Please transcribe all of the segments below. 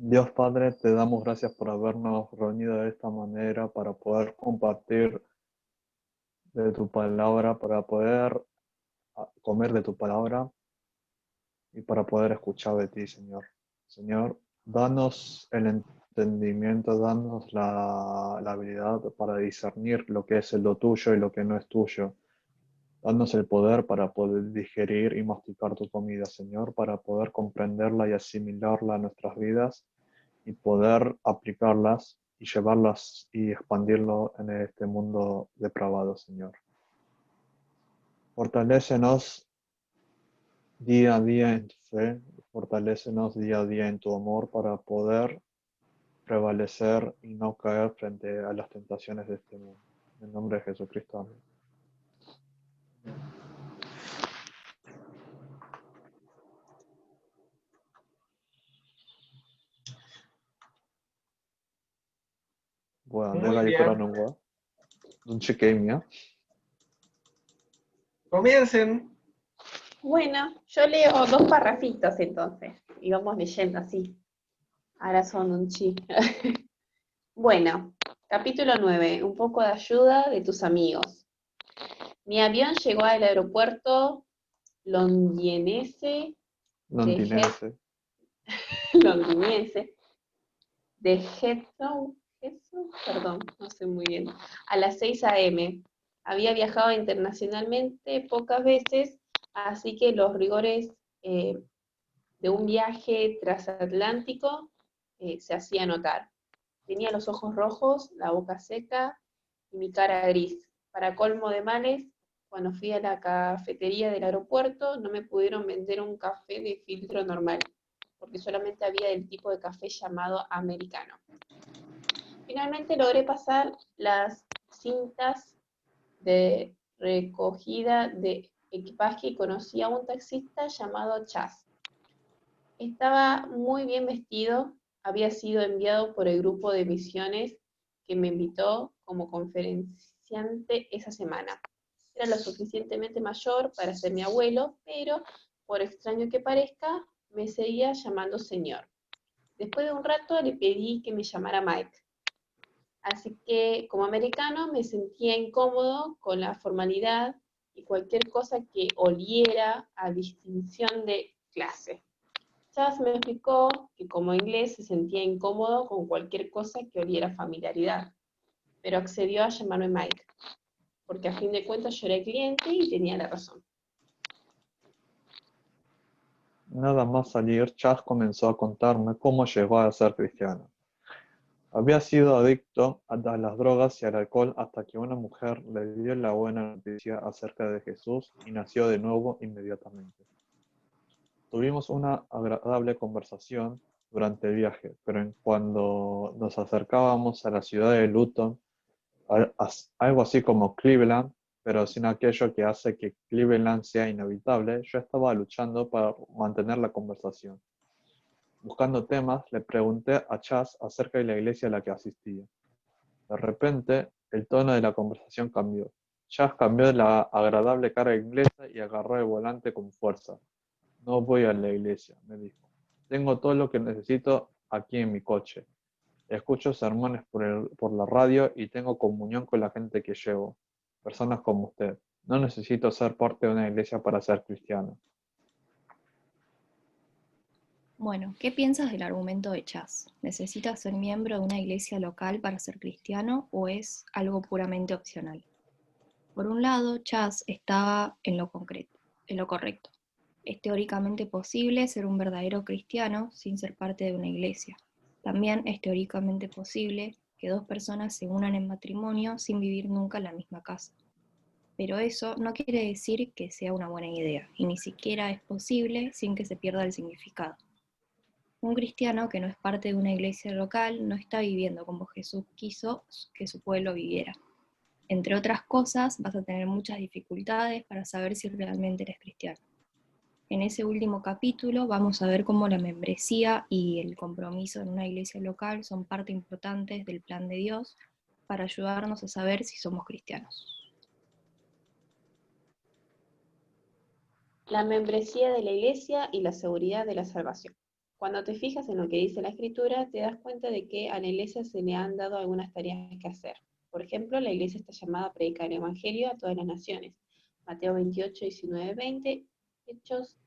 Dios Padre, te damos gracias por habernos reunido de esta manera para poder compartir de tu palabra, para poder comer de tu palabra y para poder escuchar de ti, Señor. Señor, danos el entendimiento, danos la habilidad para discernir lo que es lo tuyo y lo que no es tuyo. Danos el poder para poder digerir y masticar tu comida, Señor, para poder comprenderla y asimilarla a nuestras vidas y poder aplicarlas y llevarlas y expandirlo en este mundo depravado, Señor. Fortalécenos día a día en tu fe, fortalécenos día a día en tu amor para poder prevalecer y no caer frente a las tentaciones de este mundo. En el nombre de Jesucristo, amén. Bueno, Muy 내가 bien. 이거라는 거야? 눈치 게임이야? Comiencen. Bueno, yo leo dos parrafitos entonces, y vamos leyendo así. Ahora son un chi. Bueno, capítulo 9. Un poco de ayuda de tus amigos. Mi avión llegó al aeropuerto londinense Londinense. londinense de Heathrow, perdón, no sé muy bien, a las 6 a.m. Había viajado internacionalmente pocas veces, así que los rigores de un viaje transatlántico se hacía notar. Tenía los ojos rojos, la boca seca y mi cara gris. Para colmo de males, cuando fui a la cafetería del aeropuerto no me pudieron vender un café de filtro normal, porque solamente había del tipo de café llamado americano. Finalmente logré pasar las cintas de recogida de equipaje y conocí a un taxista llamado Chas. Estaba muy bien vestido, había sido enviado por el grupo de misiones que me invitó como conferenciante esa semana. Era lo suficientemente mayor para ser mi abuelo, pero, por extraño que parezca, me seguía llamando señor. Después de un rato le pedí que me llamara Mike. Así que como americano me sentía incómodo con la formalidad y cualquier cosa que oliera a distinción de clase. Chas me explicó que como inglés se sentía incómodo con cualquier cosa que oliera familiaridad, pero accedió a llamarme Mike, porque a fin de cuentas yo era el cliente y tenía la razón. Nada más salir, Chas comenzó a contarme cómo llegó a ser cristiano. Había sido adicto a las drogas y al alcohol hasta que una mujer le dio la buena noticia acerca de Jesús y nació de nuevo inmediatamente. Tuvimos una agradable conversación durante el viaje, pero cuando nos acercábamos a la ciudad de Luton, algo así como Cleveland, pero sin aquello que hace que Cleveland sea inevitable, yo estaba luchando para mantener la conversación. Buscando temas, le pregunté a Chas acerca de la iglesia a la que asistía. De repente, el tono de la conversación cambió. Chas cambió de la agradable cara inglesa y agarró el volante con fuerza. No voy a la iglesia, me dijo. Tengo todo lo que necesito aquí en mi coche. Escucho sermones por la radio y tengo comunión con la gente que llevo. Personas como usted. No necesito ser parte de una iglesia para ser cristiano. Bueno, ¿qué piensas del argumento de Chas? ¿Necesitas ser miembro de una iglesia local para ser cristiano o es algo puramente opcional? Por un lado, Chas estaba en lo correcto. Es teóricamente posible ser un verdadero cristiano sin ser parte de una iglesia. También es teóricamente posible que dos personas se unan en matrimonio sin vivir nunca en la misma casa. Pero eso no quiere decir que sea una buena idea, y ni siquiera es posible sin que se pierda el significado. Un cristiano que no es parte de una iglesia local no está viviendo como Jesús quiso que su pueblo viviera. Entre otras cosas, vas a tener muchas dificultades para saber si realmente eres cristiano. En ese último capítulo vamos a ver cómo la membresía y el compromiso en una iglesia local son parte importantes del plan de Dios para ayudarnos a saber si somos cristianos. La membresía de la iglesia y la seguridad de la salvación. Cuando te fijas en lo que dice la Escritura, te das cuenta de que a la iglesia se le han dado algunas tareas que hacer. Por ejemplo, la iglesia está llamada a predicar el Evangelio a todas las naciones. Mateo 28, 19, 20, Hechos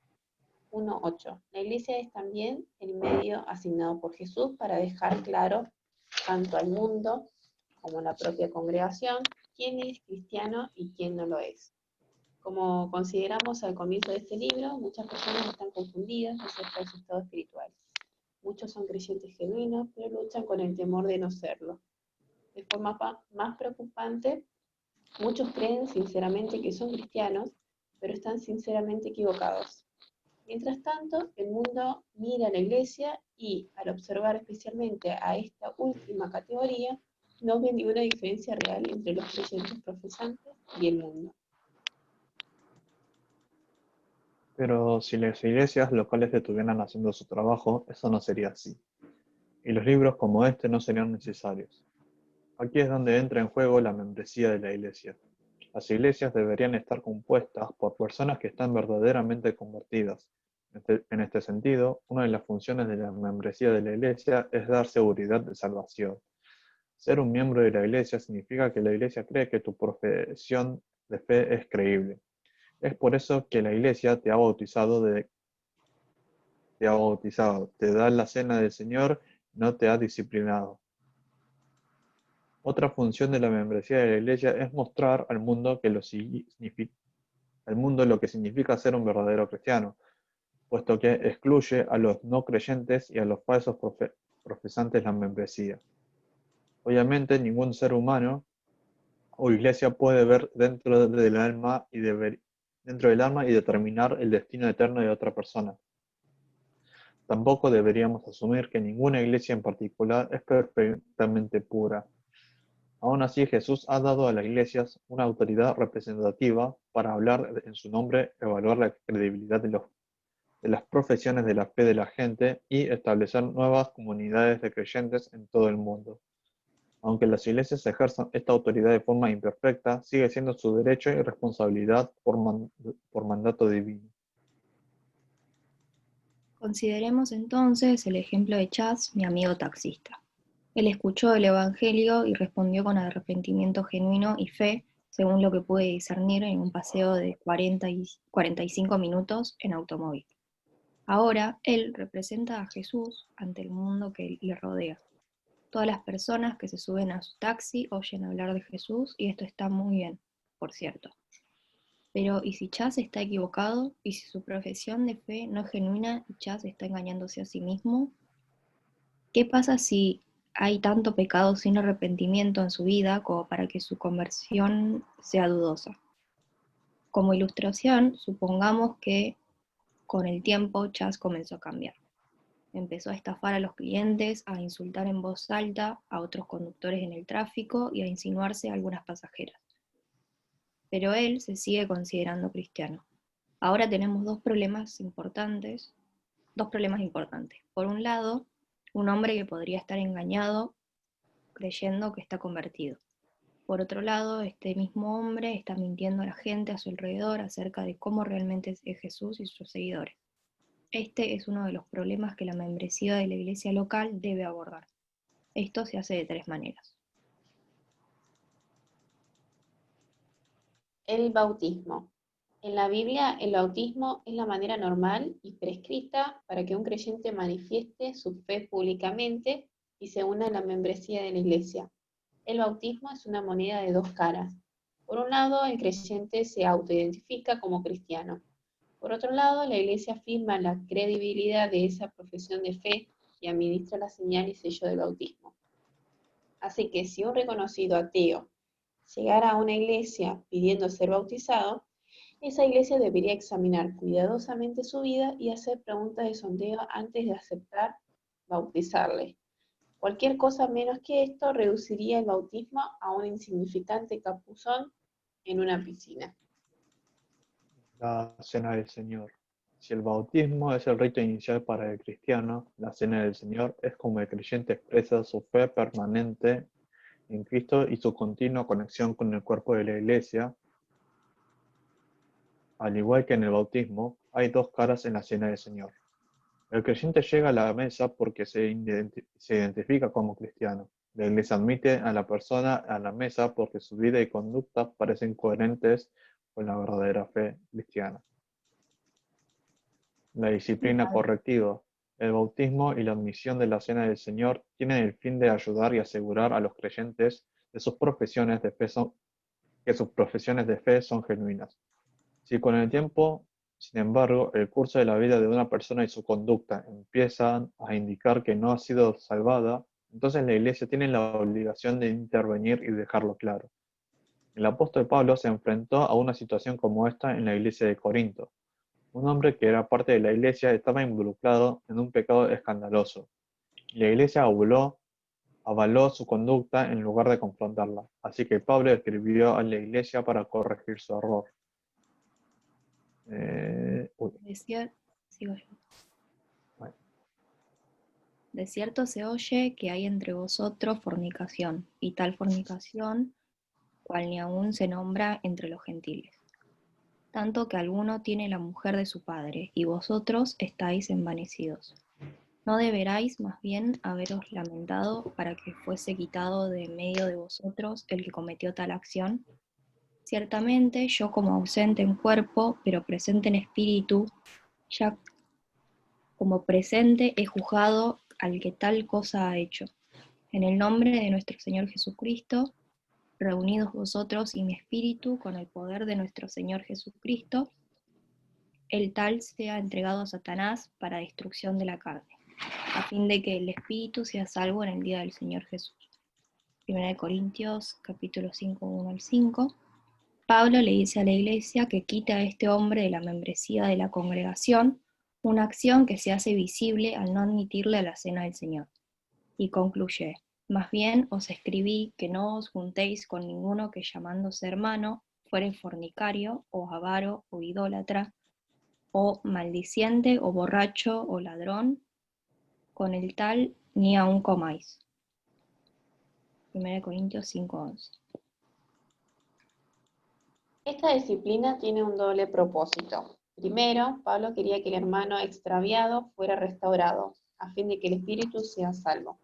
1, 8. La iglesia es también el medio asignado por Jesús para dejar claro, tanto al mundo como a la propia congregación, quién es cristiano y quién no lo es. Como consideramos al comienzo de este libro, muchas personas están confundidas acerca de su estado espiritual. Muchos son creyentes genuinos, pero luchan con el temor de no serlo. De forma más preocupante, muchos creen sinceramente que son cristianos, pero están sinceramente equivocados. Mientras tanto, el mundo mira a la iglesia y, al observar especialmente a esta última categoría, no ve ninguna diferencia real entre los creyentes profesantes y el mundo. Pero si las iglesias locales estuvieran haciendo su trabajo, eso no sería así. Y los libros como este no serían necesarios. Aquí es donde entra en juego la membresía de la iglesia. Las iglesias deberían estar compuestas por personas que están verdaderamente convertidas. En este sentido, una de las funciones de la membresía de la iglesia es dar seguridad de salvación. Ser un miembro de la iglesia significa que la iglesia cree que tu profesión de fe es creíble. Es por eso que la iglesia te ha bautizado, te da la cena del Señor, no te ha disciplinado. Otra función de la membresía de la iglesia es mostrar al mundo lo que significa ser un verdadero cristiano, puesto que excluye a los no creyentes y a los falsos profesantes la membresía. Obviamente, ningún ser humano o iglesia puede ver dentro del alma y determinar el destino eterno de otra persona. Tampoco deberíamos asumir que ninguna iglesia en particular es perfectamente pura. Aún así, Jesús ha dado a las iglesias una autoridad representativa para hablar en su nombre, evaluar la credibilidad de las profesiones de la fe de la gente y establecer nuevas comunidades de creyentes en todo el mundo. Aunque las iglesias ejerzan esta autoridad de forma imperfecta, sigue siendo su derecho y responsabilidad por mandato divino. Consideremos entonces el ejemplo de Chas, mi amigo taxista. Él escuchó el Evangelio y respondió con arrepentimiento genuino y fe, según lo que pude discernir en un paseo de 45 minutos en automóvil. Ahora, él representa a Jesús ante el mundo que le rodea. Todas las personas que se suben a su taxi oyen hablar de Jesús y esto está muy bien, por cierto. Pero, ¿y si Chas está equivocado? ¿Y si su profesión de fe no es genuina y Chas está engañándose a sí mismo? ¿Qué pasa si hay tanto pecado sin arrepentimiento en su vida como para que su conversión sea dudosa? Como ilustración, supongamos que con el tiempo Chas comenzó a cambiar. Empezó a estafar a los clientes, a insultar en voz alta a otros conductores en el tráfico y a insinuarse a algunas pasajeras. Pero él se sigue considerando cristiano. Ahora tenemos dos problemas importantes. Por un lado, un hombre que podría estar engañado creyendo que está convertido. Por otro lado, este mismo hombre está mintiendo a la gente a su alrededor acerca de cómo realmente es Jesús y sus seguidores. Este es uno de los problemas que la membresía de la iglesia local debe abordar. Esto se hace de tres maneras. El bautismo. En la Biblia, el bautismo es la manera normal y prescrita para que un creyente manifieste su fe públicamente y se una a la membresía de la iglesia. El bautismo es una moneda de dos caras. Por un lado, el creyente se autoidentifica como cristiano. Por otro lado, la iglesia afirma la credibilidad de esa profesión de fe y administra la señal y sello del bautismo. Así que si un reconocido ateo llegara a una iglesia pidiendo ser bautizado, esa iglesia debería examinar cuidadosamente su vida y hacer preguntas de sondeo antes de aceptar bautizarle. Cualquier cosa menos que esto reduciría el bautismo a un insignificante capuzón en una piscina. La cena del Señor. Si el bautismo es el rito inicial para el cristiano, la cena del Señor es como el creyente expresa su fe permanente en Cristo y su continua conexión con el cuerpo de la iglesia. Al igual que en el bautismo, hay dos caras en la cena del Señor. El creyente llega a la mesa porque se identifica como cristiano. La iglesia admite a la persona a la mesa porque su vida y conducta parecen coherentes con la verdadera fe cristiana. La disciplina correctiva. El bautismo y la admisión de la cena del Señor tienen el fin de ayudar y asegurar a los creyentes de sus profesiones de fe que sus profesiones de fe son genuinas. Si con el tiempo, sin embargo, el curso de la vida de una persona y su conducta empiezan a indicar que no ha sido salvada, entonces la Iglesia tiene la obligación de intervenir y dejarlo claro. El apóstol Pablo se enfrentó a una situación como esta en la Iglesia de Corinto. Un hombre que era parte de la Iglesia estaba involucrado en un pecado escandaloso. La Iglesia avaló su conducta en lugar de confrontarla. Así que Pablo escribió a la Iglesia para corregir su error. Sigo yo. Bueno. De cierto se oye que hay entre vosotros fornicación, y tal fornicación, cual ni aún se nombra entre los gentiles. Tanto que alguno tiene la mujer de su padre, y vosotros estáis envanecidos. ¿No deberáis más bien haberos lamentado para que fuese quitado de medio de vosotros el que cometió tal acción? Ciertamente yo como ausente en cuerpo, pero presente en espíritu, ya como presente he juzgado al que tal cosa ha hecho. En el nombre de nuestro Señor Jesucristo, reunidos vosotros y mi espíritu con el poder de nuestro Señor Jesucristo, el tal sea entregado a Satanás para destrucción de la carne, a fin de que el espíritu sea salvo en el día del Señor Jesús. 1 Corintios capítulo 5, 1 al 5. Pablo le dice a la iglesia que quite a este hombre de la membresía de la congregación, una acción que se hace visible al no admitirle a la cena del Señor. Y concluye: más bien os escribí que no os juntéis con ninguno que llamándose hermano fuere fornicario, o avaro, o idólatra, o maldiciente, o borracho, o ladrón, con el tal ni aun comáis. 1 Corintios 5:11. Esta disciplina tiene un doble propósito. Primero, Pablo quería que el hermano extraviado fuera restaurado, a fin de que el espíritu sea salvo.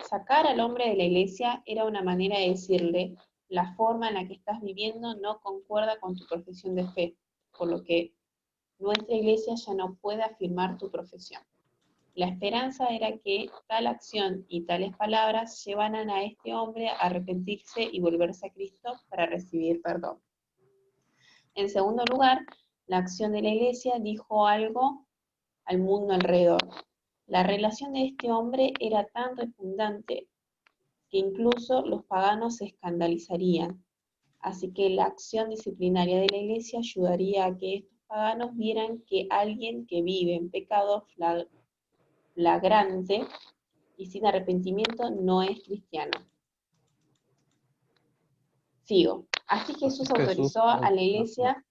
Sacar al hombre de la iglesia era una manera de decirle: la forma en la que estás viviendo no concuerda con tu profesión de fe, por lo que nuestra iglesia ya no puede afirmar tu profesión. La esperanza era que tal acción y tales palabras llevaran a este hombre a arrepentirse y volverse a Cristo para recibir perdón. En segundo lugar, la acción de la iglesia dijo algo al mundo alrededor. La relación de este hombre era tan repugnante que incluso los paganos se escandalizarían. Así que la acción disciplinaria de la iglesia ayudaría a que estos paganos vieran que alguien que vive en pecado flagrante y sin arrepentimiento no es cristiano. Sigo. Así Jesús autorizó a la iglesia,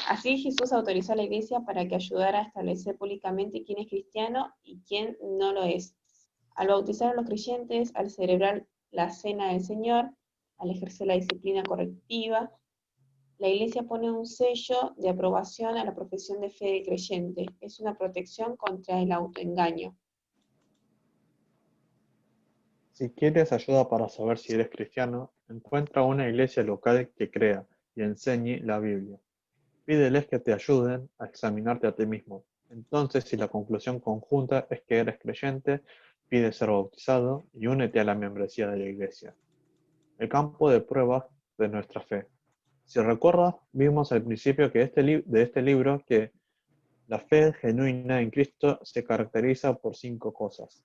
Así Jesús autorizó a la iglesia para que ayudara a establecer públicamente quién es cristiano y quién no lo es. Al bautizar a los creyentes, al celebrar la cena del Señor, al ejercer la disciplina correctiva, la iglesia pone un sello de aprobación a la profesión de fe del creyente. Es una protección contra el autoengaño. Si quieres ayuda para saber si eres cristiano, encuentra una iglesia local que crea y enseñe la Biblia. Pídeles que te ayuden a examinarte a ti mismo. Entonces, si la conclusión conjunta es que eres creyente, pide ser bautizado y únete a la membresía de la iglesia. El campo de pruebas de nuestra fe. Si recuerdas, vimos al principio de este libro que la fe genuina en Cristo se caracteriza por 5 cosas.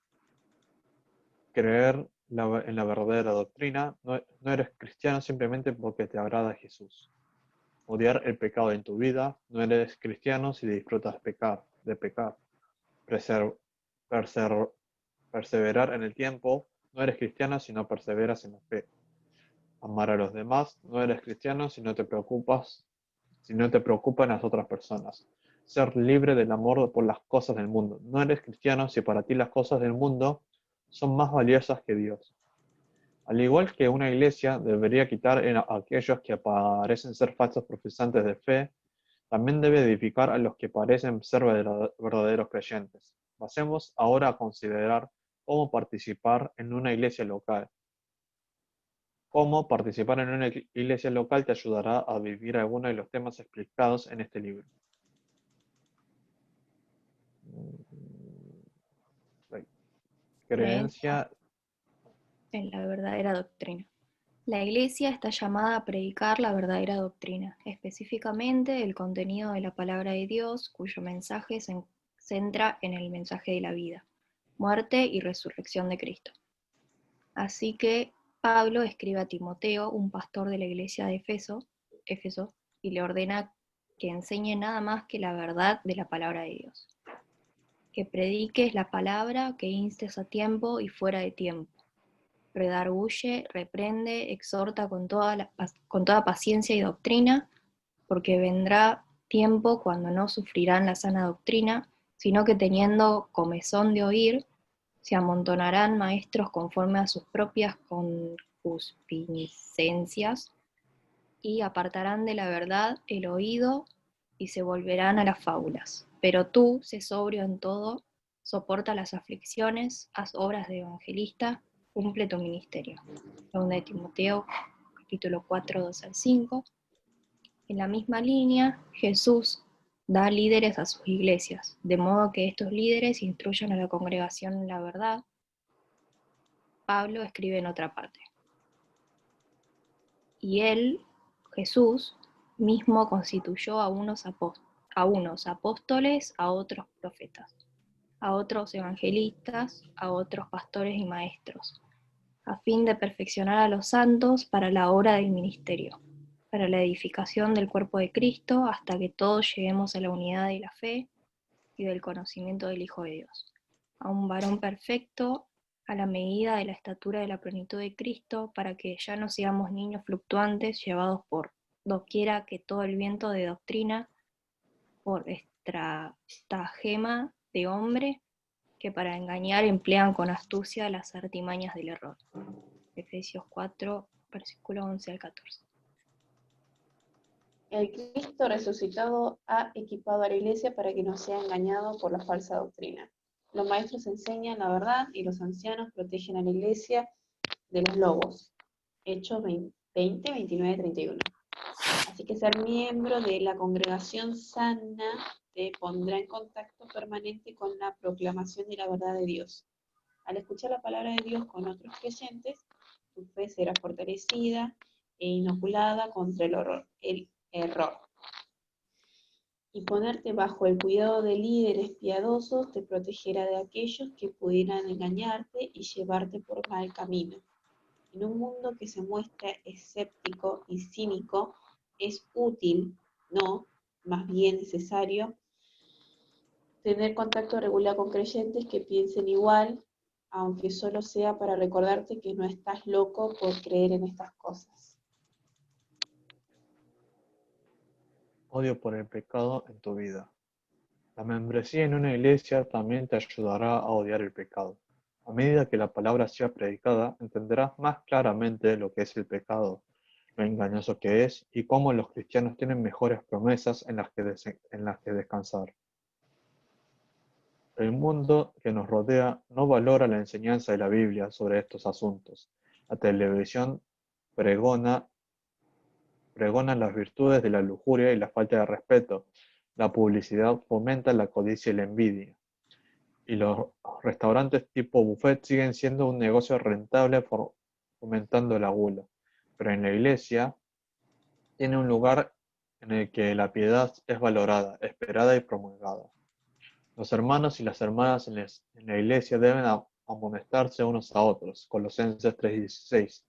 Creer en la verdadera doctrina. No eres cristiano simplemente porque te agrada Jesús. Odiar el pecado en tu vida. No eres cristiano si disfrutas de pecar. Perseverar en el tiempo. No eres cristiano si no perseveras en la fe. Amar a los demás. No eres cristiano si no te preocupan las otras personas. Ser libre del amor por las cosas del mundo. No eres cristiano si para ti las cosas del mundo son más valiosas que Dios. Al igual que una iglesia debería quitar a aquellos que parecen ser falsos profesantes de fe, También debe edificar a los que parecen ser verdaderos creyentes. Pasemos ahora a considerar cómo participar en una iglesia local. Cómo participar en una iglesia local te ayudará a vivir algunos de los temas explicados en este libro. Creencia en la verdadera doctrina. La Iglesia está llamada a predicar la verdadera doctrina, específicamente el contenido de la palabra de Dios, cuyo mensaje se centra en el mensaje de la vida, muerte y resurrección de Cristo. Así que Pablo escribe a Timoteo, un pastor de la iglesia de Éfeso, y le ordena que enseñe nada más que la verdad de la palabra de Dios. Que prediques la palabra, que instes a tiempo y fuera de tiempo. Redarguye, reprende, exhorta con toda paciencia y doctrina, porque vendrá tiempo cuando no sufrirán la sana doctrina, sino que teniendo comezón de oír, se amontonarán maestros conforme a sus propias concupiscencias y apartarán de la verdad el oído y se volverán a las fábulas. Pero tú, sé sobrio en todo, soporta las aflicciones, haz obras de evangelista, cumple tu ministerio. 2 de Timoteo, capítulo 4, 2 al 5. En la misma línea, Jesús da líderes a sus iglesias, de modo que estos líderes instruyan a la congregación en la verdad. Pablo escribe en otra parte. Y él, Jesús, mismo constituyó a unos apóstoles, a otros profetas, a otros evangelistas, a otros pastores y maestros, a fin de perfeccionar a los santos para la obra del ministerio, para la edificación del cuerpo de Cristo, hasta que todos lleguemos a la unidad de la fe y del conocimiento del Hijo de Dios, a un varón perfecto, a la medida de la estatura de la plenitud de Cristo, para que ya no seamos niños fluctuantes llevados por doquiera que todo el viento de doctrina, por estratagema de hombre, que para engañar emplean con astucia las artimañas del error. Efesios 4, versículo 11 al 14. El Cristo resucitado ha equipado a la iglesia para que no sea engañado por la falsa doctrina. Los maestros enseñan la verdad y los ancianos protegen a la iglesia de los lobos. Hechos 20, 29, 31. Así que ser miembro de la congregación sana te pondrá en contacto permanente con la proclamación de la verdad de Dios. Al escuchar la palabra de Dios con otros creyentes, tu fe será fortalecida e inoculada contra el error. Y ponerte bajo el cuidado de líderes piadosos te protegerá de aquellos que pudieran engañarte y llevarte por mal camino. En un mundo que se muestra escéptico y cínico, es útil, no, más bien necesario, tener contacto regular con creyentes que piensen igual, aunque solo sea para recordarte que no estás loco por creer en estas cosas. odio por el pecado en tu vida. La membresía en una iglesia también te ayudará a odiar el pecado. A medida que la palabra sea predicada, entenderás más claramente lo que es el pecado, lo engañoso que es y cómo los cristianos tienen mejores promesas en las que descansar. El mundo que nos rodea no valora la enseñanza de la Biblia sobre estos asuntos. La televisión pregona las virtudes de la lujuria y la falta de respeto. La publicidad fomenta la codicia y la envidia. Y los restaurantes tipo buffet siguen siendo un negocio rentable fomentando la gula. Pero en la iglesia tiene un lugar en el que la piedad es valorada, esperada y promulgada. Los hermanos y las hermanas en la iglesia deben amonestarse unos a otros. Colosenses 3:16.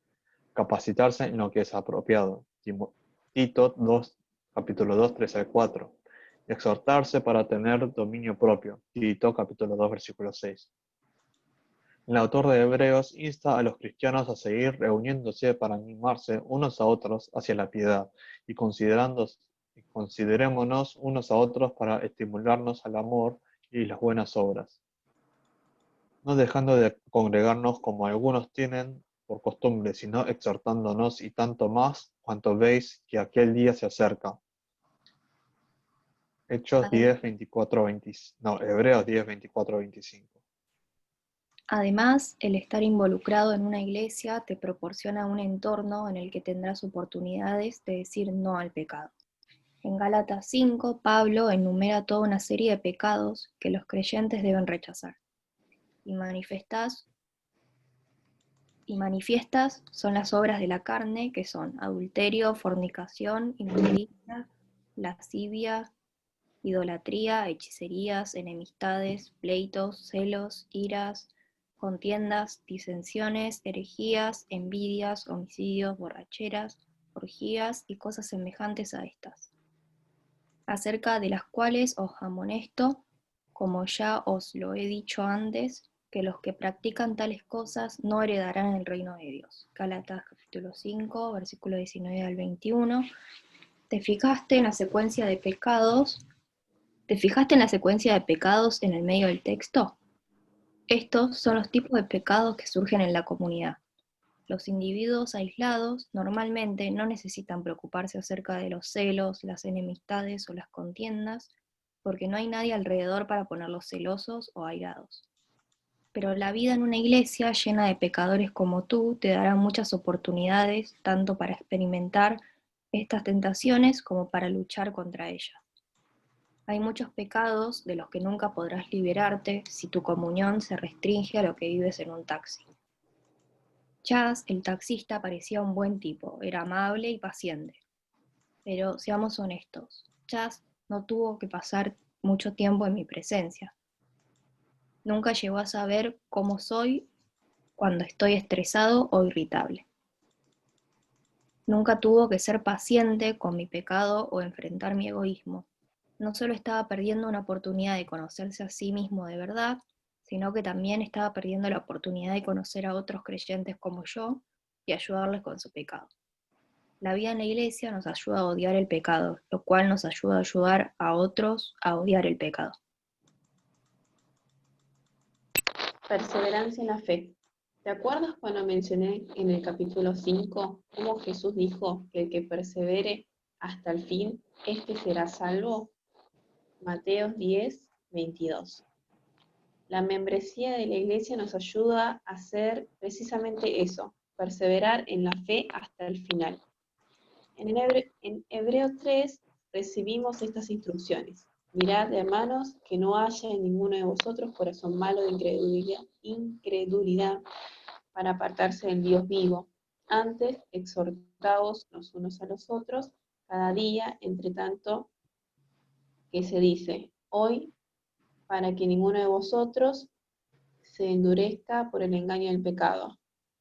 Capacitarse en lo que es apropiado. Tito 2, capítulo 2, 3 al 4. Y exhortarse para tener dominio propio. Tito capítulo 2, versículo 6. El autor de Hebreos insta a los cristianos a seguir reuniéndose para animarse unos a otros hacia la piedad y considerémonos unos a otros para estimularnos al amor y las buenas obras, no dejando de congregarnos como algunos tienen por costumbre, sino exhortándonos y tanto más cuanto veis que aquel día se acerca. Hechos 10, 24, 20, no, Hebreos 10, 24, 25. Además, el estar involucrado en una iglesia te proporciona un entorno en el que tendrás oportunidades de decir no al pecado. En Gálatas 5, Pablo enumera toda una serie de pecados que los creyentes deben rechazar. Y manifiestas son las obras de la carne, que son adulterio, fornicación, inmundicia, lascivia, idolatría, hechicerías, enemistades, pleitos, celos, iras, contiendas, disensiones, herejías, envidias, homicidios, borracheras, orgías y cosas semejantes a estas, acerca de las cuales os amonesto, como ya os lo he dicho antes, que los que practican tales cosas no heredarán el reino de Dios. Gálatas capítulo 5, versículo 19 al 21. ¿Te fijaste en la secuencia de pecados? ¿Te fijaste en la secuencia de pecados en el medio del texto? Estos son los tipos de pecados que surgen en la comunidad. Los individuos aislados normalmente no necesitan preocuparse acerca de los celos, las enemistades o las contiendas, porque no hay nadie alrededor para ponerlos celosos o airados. Pero la vida en una iglesia llena de pecadores como tú te dará muchas oportunidades tanto para experimentar estas tentaciones como para luchar contra ellas. Hay muchos pecados de los que nunca podrás liberarte si tu comunión se restringe a lo que vives en un taxi. Chas, el taxista, parecía un buen tipo, era amable y paciente. Pero seamos honestos, Chas no tuvo que pasar mucho tiempo en mi presencia. Nunca llegó a saber cómo soy cuando estoy estresado o irritable. Nunca tuvo que ser paciente con mi pecado o enfrentar mi egoísmo. No solo estaba perdiendo una oportunidad de conocerse a sí mismo de verdad, sino que también estaba perdiendo la oportunidad de conocer a otros creyentes como yo y ayudarles con su pecado. La vida en la iglesia nos ayuda a odiar el pecado, lo cual nos ayuda a ayudar a otros a odiar el pecado. Perseverancia en la fe. ¿Te acuerdas cuando mencioné en el capítulo 5 cómo Jesús dijo que el que persevere hasta el fin, este será salvo? Mateo 10, 22. La membresía de la iglesia nos ayuda a hacer precisamente eso, perseverar en la fe hasta el final. En Hebreo 3 recibimos estas instrucciones. Mirad, hermanos, que no haya en ninguno de vosotros corazón malo de incredulidad para apartarse del Dios vivo. Antes, exhortaos los unos a los otros cada día, entre tanto que se dice, hoy, para que ninguno de vosotros se endurezca por el engaño del pecado,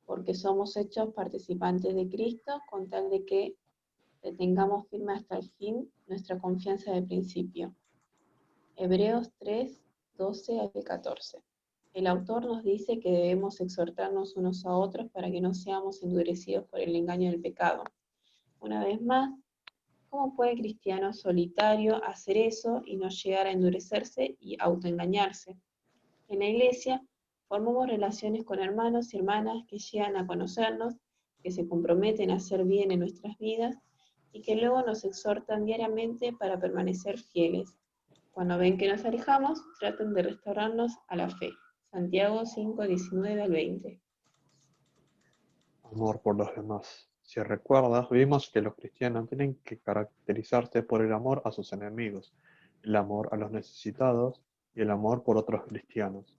porque somos hechos participantes de Cristo, con tal de que tengamos firme hasta el fin nuestra confianza de principio. Hebreos 3, 12 al 14. El autor nos dice que debemos exhortarnos unos a otros para que no seamos endurecidos por el engaño del pecado. Una vez más, ¿cómo puede el cristiano solitario hacer eso y no llegar a endurecerse y autoengañarse? En la iglesia formamos relaciones con hermanos y hermanas que llegan a conocernos, que se comprometen a hacer bien en nuestras vidas y que luego nos exhortan diariamente para permanecer fieles. Cuando ven que nos alejamos, tratan de restaurarnos a la fe. Santiago 5, 19 al 20. Amor por los demás. Si recuerdas, vimos que los cristianos tienen que caracterizarse por el amor a sus enemigos, el amor a los necesitados y el amor por otros cristianos.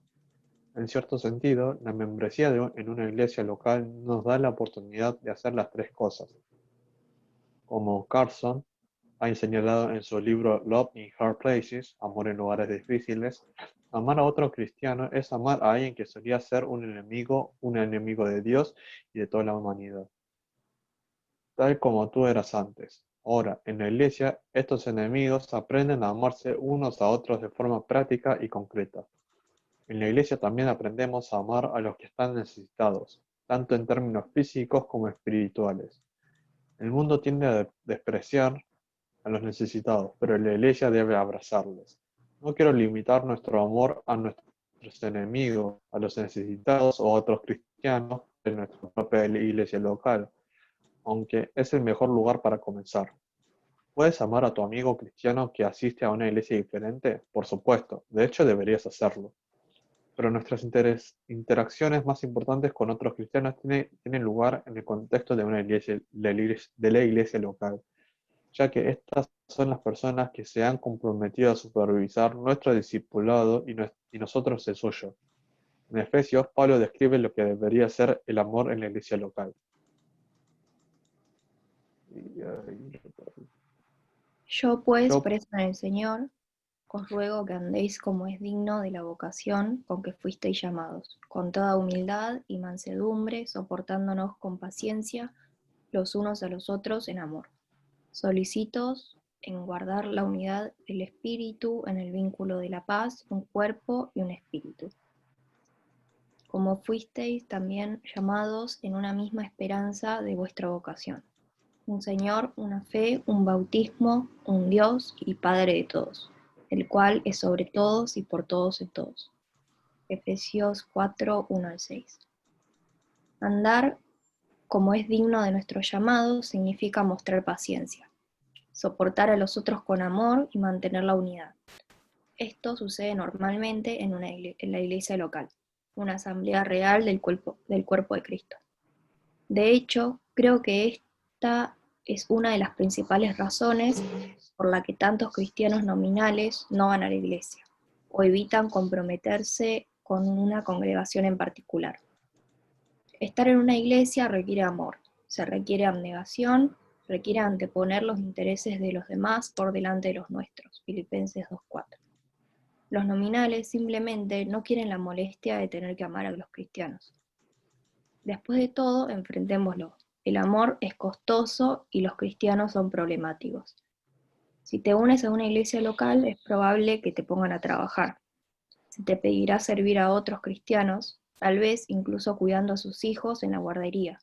En cierto sentido, la membresía en una iglesia local nos da la oportunidad de hacer las tres cosas. Como Carson ha señalado en su libro Love in Hard Places, Amor en lugares difíciles, amar a otro cristiano es amar a alguien que solía ser un enemigo de Dios y de toda la humanidad, tal como tú eras antes. Ahora, en la iglesia, estos enemigos aprenden a amarse unos a otros de forma práctica y concreta. En la iglesia también aprendemos a amar a los que están necesitados, tanto en términos físicos como espirituales. El mundo tiende a despreciar a los necesitados, pero la iglesia debe abrazarles. No quiero limitar nuestro amor a nuestros enemigos, a los necesitados o a otros cristianos de nuestra propia iglesia local, aunque es el mejor lugar para comenzar. ¿Puedes amar a tu amigo cristiano que asiste a una iglesia diferente? Por supuesto, de hecho deberías hacerlo. Pero nuestras interacciones más importantes con otros cristianos tienen lugar en el contexto de una iglesia, de la iglesia local, ya que estas son las personas que se han comprometido a supervisar nuestro discipulado y nosotros el suyo. En Efesios, Pablo describe lo que debería ser el amor en la iglesia local. Yo pues, Yo, preso en el Señor, os ruego que andéis como es digno de la vocación con que fuisteis llamados, con toda humildad y mansedumbre, soportándonos con paciencia los unos a los otros en amor, solícitos en guardar la unidad del espíritu en el vínculo de la paz, un cuerpo y un espíritu. Como fuisteis también llamados en una misma esperanza de vuestra vocación. Un Señor, una fe, un bautismo, un Dios y Padre de todos, el cual es sobre todos y por todos en todos. Efesios 4, 1 al 6. Andar como es digno de nuestro llamado significa mostrar paciencia, soportar a los otros con amor y mantener la unidad. Esto sucede normalmente en la iglesia local, una asamblea real del cuerpo de Cristo. De hecho, creo que esta es una de las principales razones por la que tantos cristianos nominales no van a la iglesia o evitan comprometerse con una congregación en particular. Estar en una iglesia requiere amor, se requiere abnegación, requiere anteponer los intereses de los demás por delante de los nuestros. Filipenses 2:4. Los nominales simplemente no quieren la molestia de tener que amar a los cristianos. Después de todo, enfrentémoslo. El amor es costoso y los cristianos son problemáticos. Si te unes a una iglesia local, es probable que te pongan a trabajar. Se te pedirá servir a otros cristianos, tal vez incluso cuidando a sus hijos en la guardería.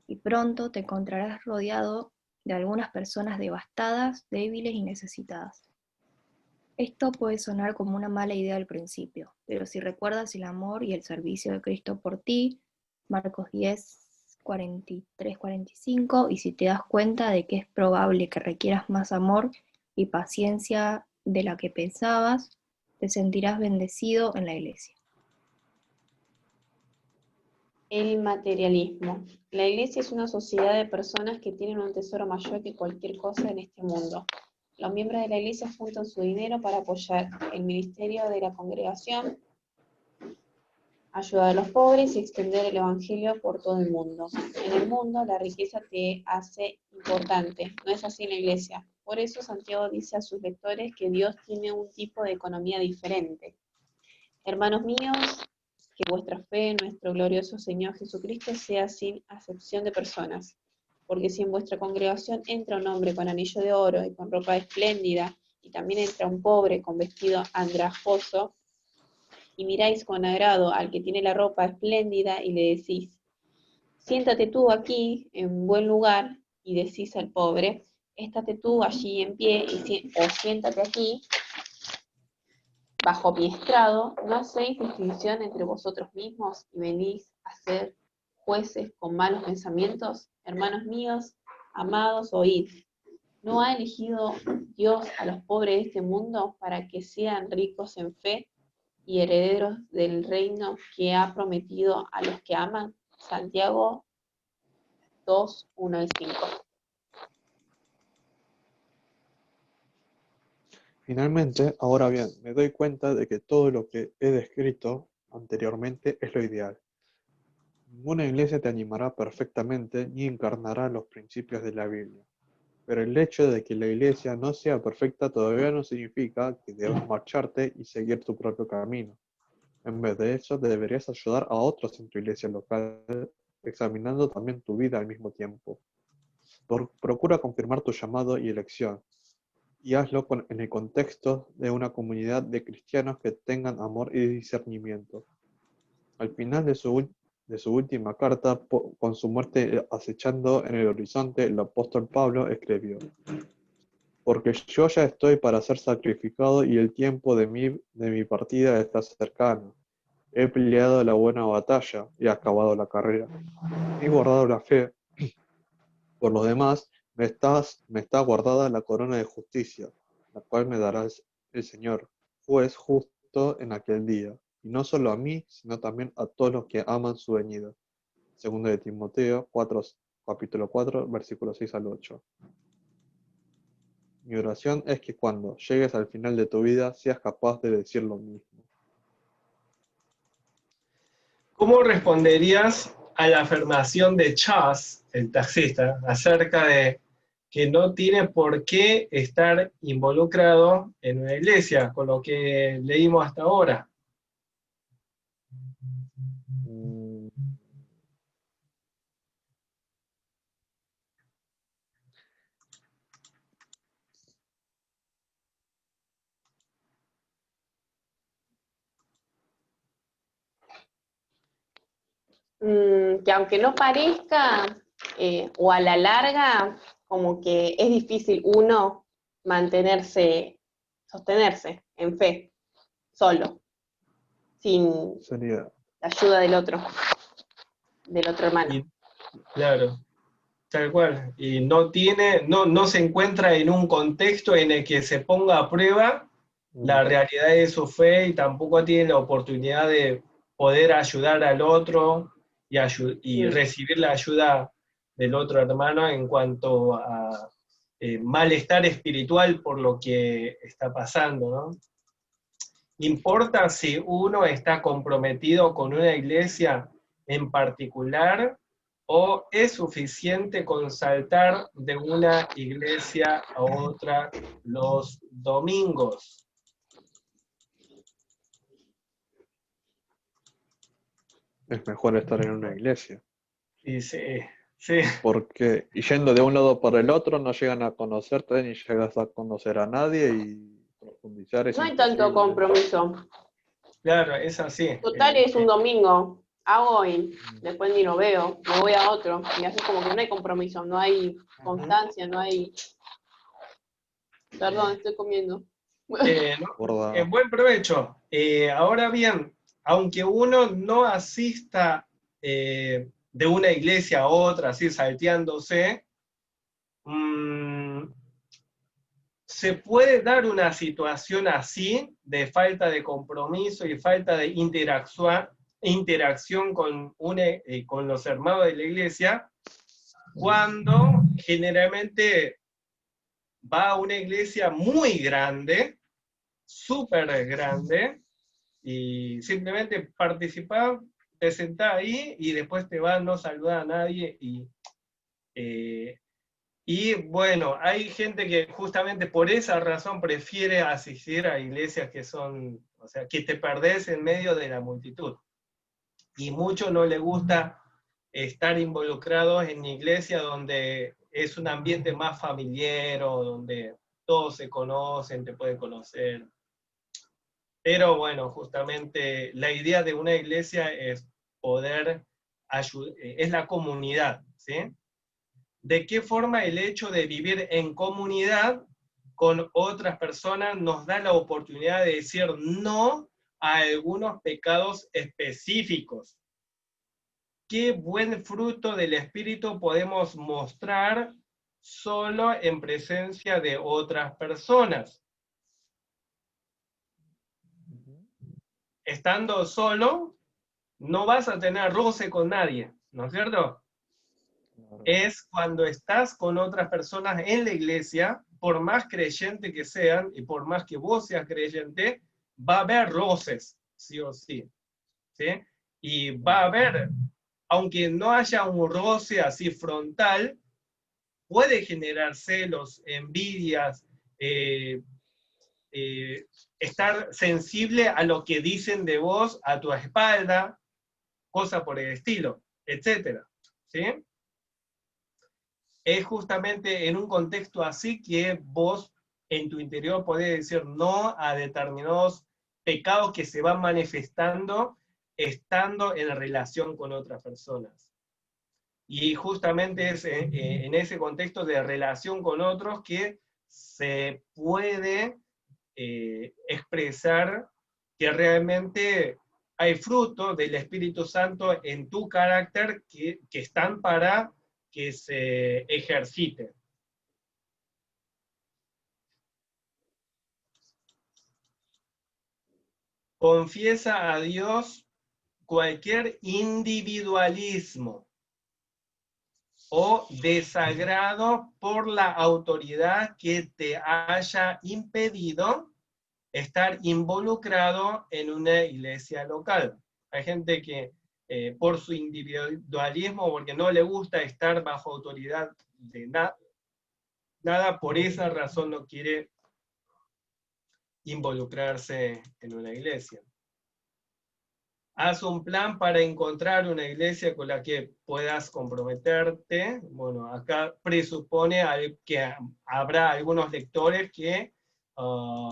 Y pronto te encontrarás rodeado de algunas personas devastadas, débiles y necesitadas. Esto puede sonar como una mala idea al principio, pero si recuerdas el amor y el servicio de Cristo por ti, Marcos 10, 43, 45, y si te das cuenta de que es probable que requieras más amor y paciencia de la que pensabas, te sentirás bendecido en la iglesia. El materialismo. La iglesia es una sociedad de personas que tienen un tesoro mayor que cualquier cosa en este mundo. Los miembros de la iglesia juntan su dinero para apoyar el ministerio de la congregación, ayudar a los pobres y extender el evangelio por todo el mundo. En el mundo la riqueza te hace importante, no es así en la iglesia. Por eso Santiago dice a sus lectores que Dios tiene un tipo de economía diferente. Hermanos míos, que vuestra fe en nuestro glorioso Señor Jesucristo sea sin acepción de personas. Porque si en vuestra congregación entra un hombre con anillo de oro y con ropa espléndida, y también entra un pobre con vestido andrajoso, y miráis con agrado al que tiene la ropa espléndida y le decís, siéntate tú aquí en buen lugar, y decís al pobre, estate tú allí en pie, o siéntate aquí bajo mi estrado, ¿no hacéis distinción entre vosotros mismos y venís a ser jueces con malos pensamientos? Hermanos míos, amados, oíd. ¿No ha elegido Dios a los pobres de este mundo para que sean ricos en fe y herederos del reino que ha prometido a los que aman? Santiago 2, 1 y 5. Finalmente, ahora bien, me doy cuenta de que todo lo que he descrito anteriormente es lo ideal. Ninguna iglesia te animará perfectamente ni encarnará los principios de la Biblia. Pero el hecho de que la iglesia no sea perfecta todavía no significa que debas marcharte y seguir tu propio camino. En vez de eso, deberías ayudar a otros en tu iglesia local, examinando también tu vida al mismo tiempo. Procura confirmar tu llamado y elección, y hazlo en el contexto de una comunidad de cristianos que tengan amor y discernimiento. Al final de su última carta, con su muerte acechando en el horizonte, el apóstol Pablo escribió: porque yo ya estoy para ser sacrificado y el tiempo de mi partida está cercano. He peleado la buena batalla, he acabado la carrera, he guardado la fe. Por lo demás, Me está guardada la corona de justicia, la cual me dará el Señor, juez justo en aquel día, y no solo a mí, sino también a todos los que aman su venida. Segundo de Timoteo 4, capítulo 4, versículos 6 al 8. Mi oración es que cuando llegues al final de tu vida seas capaz de decir lo mismo. ¿Cómo responderías a la afirmación de Chas, el taxista, acerca de que no tiene por qué estar involucrado en una iglesia, con lo que leímos hasta ahora? Mm, Que aunque no parezca, o a la larga, como que es difícil uno sostenerse en fe, solo, sin Sería, la ayuda del otro hermano. Y, claro, tal cual. Y no se encuentra en un contexto en el que se ponga a prueba la realidad de su fe y tampoco tiene la oportunidad de poder ayudar al otro y recibir la ayuda del otro hermano en cuanto a malestar espiritual por lo que está pasando, ¿no? ¿Importa si uno está comprometido con una iglesia en particular o es suficiente con saltar de una iglesia a otra los domingos? es mejor estar en una iglesia. Y sí, sí, Porque yendo de un lado para el otro no llegan a conocerte ni llegas a conocer a nadie y profundizar es No hay tanto imposible. compromiso. claro, es así. Total es un domingo, hago y después ni lo veo, me voy a otro, y así como que no hay compromiso, no hay constancia, no hay... Perdón, estoy comiendo. ¿No? Gorda. Buen provecho. Ahora bien, aunque uno no asista de una iglesia a otra, así salteándose, se puede dar una situación así de falta de compromiso y falta de interacción con los hermanos de la iglesia, cuando generalmente va a una iglesia muy grande, súper grande, y simplemente participar, te sentás ahí y después te vas, no saludar a nadie y bueno, hay gente que justamente por esa razón prefiere asistir a iglesias que son, o sea, que te perdés en medio de la multitud. Y mucho no le gusta estar involucrados en iglesia donde es un ambiente más familiar o donde todos se conocen, te pueden conocer. Pero bueno, justamente la idea de una iglesia es poder ayudar, es la comunidad, ¿sí? ¿De qué forma el hecho de vivir en comunidad con otras personas nos da la oportunidad de decir no a algunos pecados específicos? ¿Qué buen fruto del Espíritu podemos mostrar solo en presencia de otras personas? Estando solo, no vas a tener roce con nadie, ¿no es cierto? Es cuando estás con otras personas en la iglesia, por más creyente que sean, y por más que vos seas creyente, va a haber roces, sí o sí, ¿sí? Y va a haber, aunque no haya un roce así frontal, puede generar celos, envidias, estar sensible a lo que dicen de vos a tu espalda, cosa por el estilo, etcétera, ¿sí? Es justamente en un contexto así que vos en tu interior podés decir no a determinados pecados que se van manifestando estando en relación con otras personas. Y justamente es en ese contexto de relación con otros que se puede expresar que realmente hay frutos del Espíritu Santo en tu carácter que están para que se ejercite, confiesa a Dios cualquier individualismo o desagrado por la autoridad que te haya impedido estar involucrado en una iglesia local. Hay gente que por su individualismo, porque no le gusta estar bajo autoridad de nada, por esa razón no quiere involucrarse en una iglesia. Haz un plan para encontrar una iglesia con la que puedas comprometerte. Bueno, acá presupone que habrá algunos lectores que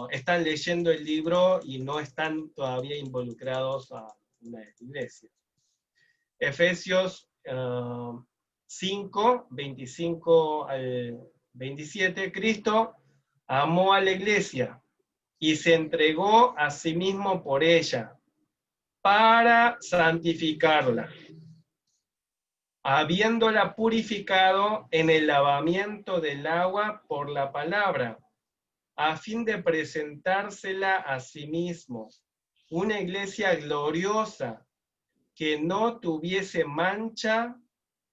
están leyendo el libro y no están todavía involucrados a una iglesia. Efesios 5, 25 al 27, Cristo amó a la iglesia y se entregó a sí mismo por ella, para santificarla, habiéndola purificado en el lavamiento del agua por la palabra, a fin de presentársela a sí mismo, una iglesia gloriosa, que no tuviese mancha,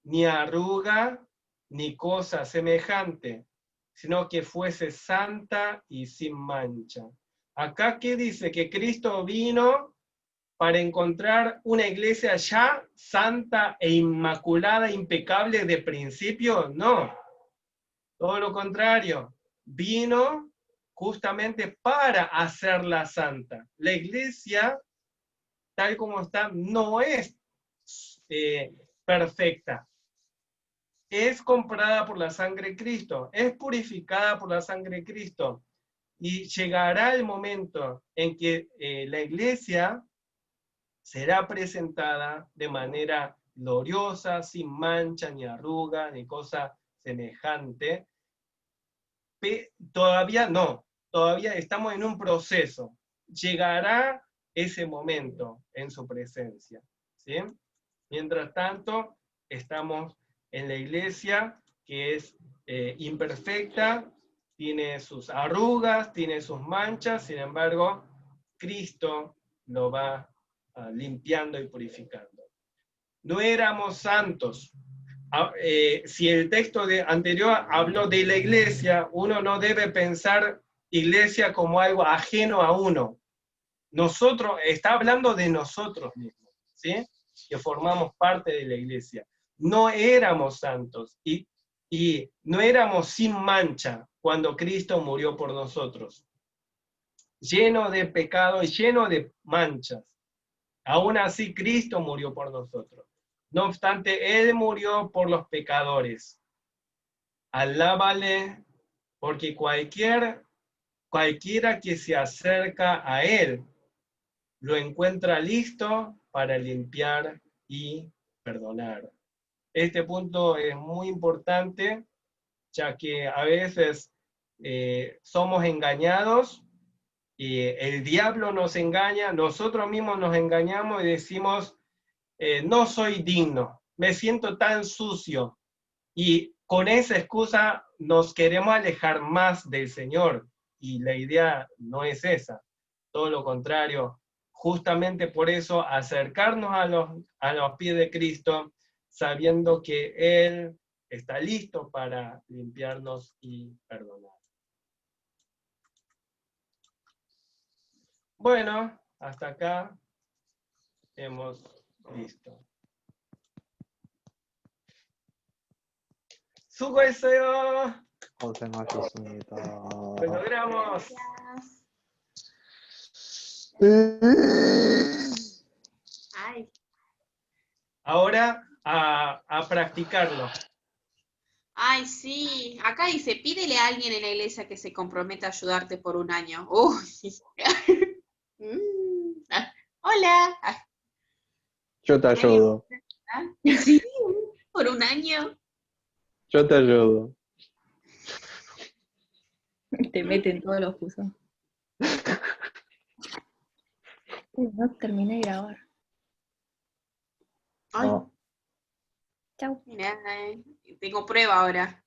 ni arruga, ni cosa semejante, sino que fuese santa y sin mancha. Acá, ¿qué dice? Que Cristo vino para encontrar una iglesia ya santa e inmaculada, impecable de principio. No, todo lo contrario, vino justamente para hacerla santa. La iglesia, tal como está, no es perfecta. Es comprada por la sangre de Cristo, es purificada por la sangre de Cristo, y llegará el momento en que la iglesia será presentada de manera gloriosa, sin mancha, ni arruga, ni cosa semejante. Todavía no, todavía estamos en un proceso. Llegará ese momento en su presencia, ¿sí? Mientras tanto, estamos en la iglesia que es imperfecta, tiene sus arrugas, tiene sus manchas, sin embargo, Cristo lo va limpiando y purificando. No éramos santos. Si el texto anterior habló de la iglesia, uno no debe pensar iglesia como algo ajeno a uno. Nosotros, está hablando de nosotros mismos, ¿sí? Que formamos parte de la iglesia. No éramos santos y no éramos sin mancha cuando Cristo murió por nosotros. Lleno de pecado y lleno de manchas. Aún así, Cristo murió por nosotros. No obstante, Él murió por los pecadores. Alábale, porque cualquiera que se acerca a Él, lo encuentra listo para limpiar y perdonar. Este punto es muy importante, ya que a veces somos engañados, y el diablo nos engaña, nosotros mismos nos engañamos y decimos, no soy digno, me siento tan sucio, y con esa excusa nos queremos alejar más del Señor, y la idea no es esa, todo lo contrario, justamente por eso acercarnos a los pies de Cristo, sabiendo que Él está listo para limpiarnos y perdonar. Bueno, hasta acá hemos visto. ¡Sugoeseo! 고생하셨습니다. ¡Lo logramos! Ay, Ahora a practicarlo. Ay, sí. Acá dice, pídele a alguien en la iglesia que se comprometa a ayudarte por un año. Uy. Hola. Yo te ayudo. Sí, por un año. Yo te ayudo. Te meten todos los pusos. Uy, no terminé de grabar. Ay, No. Chau. mirá, tengo prueba ahora.